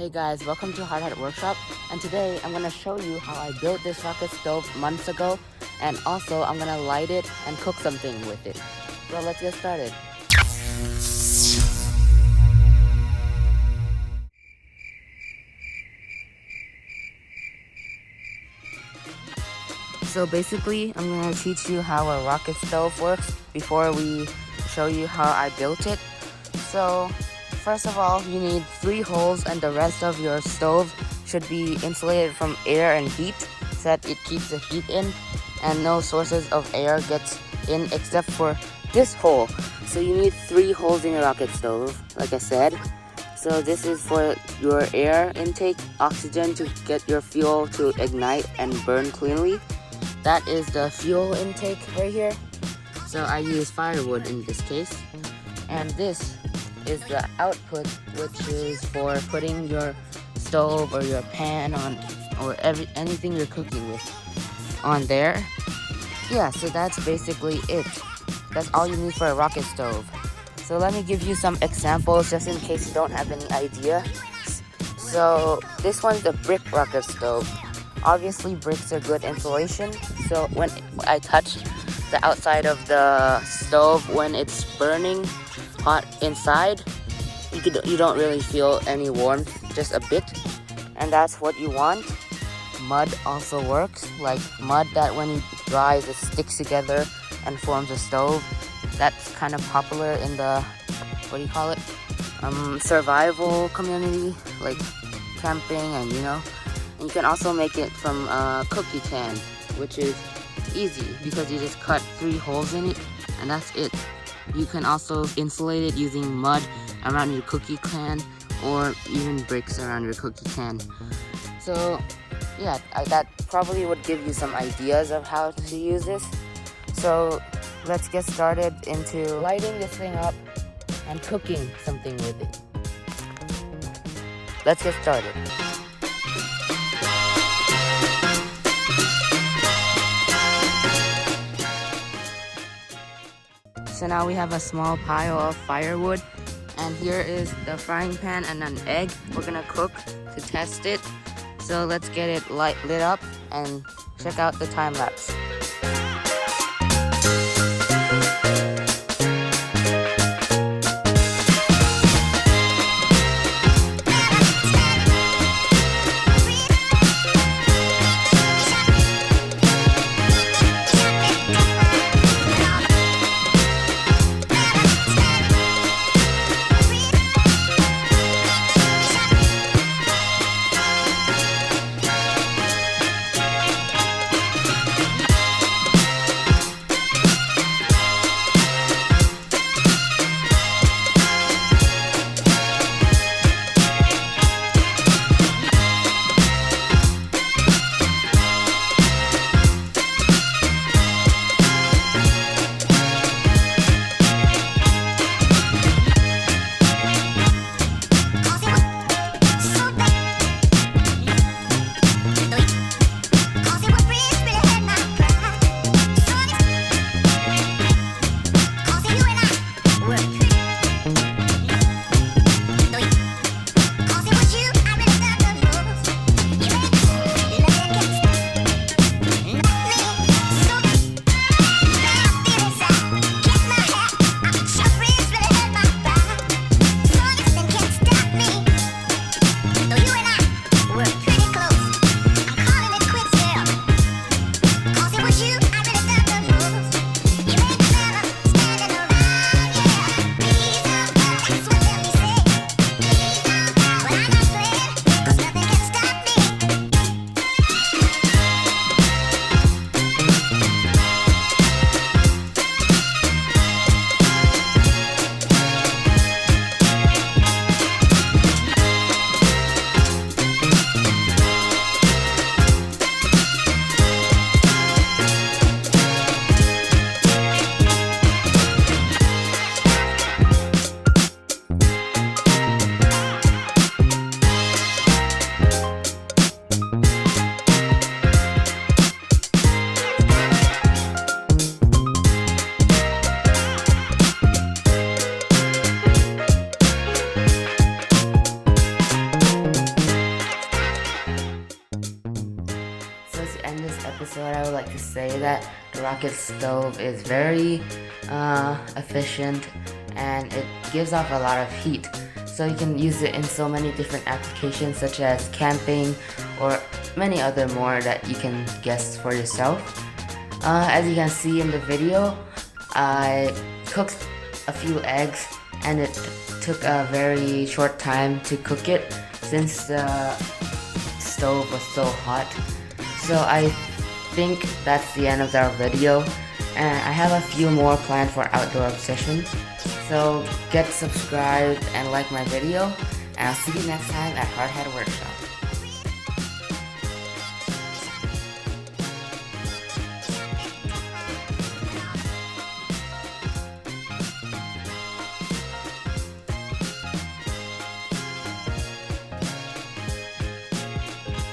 Hey guys, welcome to Hat Workshop, and today I'm going to show you how I built this rocket stove months ago, and also I'm going to light it and cook something with it. So let's get started. So basically, I'm going to teach you how a rocket stove works before we show you how I built it. So first of all, you need 3 holes, and the rest of your stove should be insulated from air and heat so that it keeps the heat in and no sources of air gets in except for this hole. So you need 3 holes in your rocket stove, like I said. So this is for your air intake, oxygen to get your fuel to ignite and burn cleanly. That is the fuel intake right here. So I use firewood in this case. And this is the output, which is for putting your stove or your pan on, or anything you're cooking with on there. Yeah, so that's basically it. That's all you need for a rocket stove. So let me give you some examples just in case you don't have any idea. So this one's a brick rocket stove. Obviously bricks are good insulation, so when I touch the outside of the stove when it's burning hot inside, you don't really feel any warmth, just a bit, and that's what you want. Mud also works, like mud that when it dries it sticks together and forms a stove. That's kind of popular in the, what do you call it, survival community, like camping, and and you can also make it from a cookie can, which is easy because you just cut 3 holes in it and that's it. You can also insulate it using mud around your cookie can or even bricks around your cookie can. So yeah, that probably would give you some ideas of how to use this. So let's get started into lighting this thing up and cooking something with it. Let's get started. So now we have a small pile of firewood, and here is the frying pan and an egg we're gonna cook to test it. So let's get it lit up and check out the time lapse. So what I would like to say that the rocket stove is very efficient, and it gives off a lot of heat. So you can use it in so many different applications such as camping or many other more that you can guess for yourself. As you can see in the video, I cooked a few eggs and it took a very short time to cook it since the stove was so hot. So I think that's the end of our video, and I have a few more planned for outdoor obsession. So get subscribed and like my video, and I'll see you next time at Hat Workshop.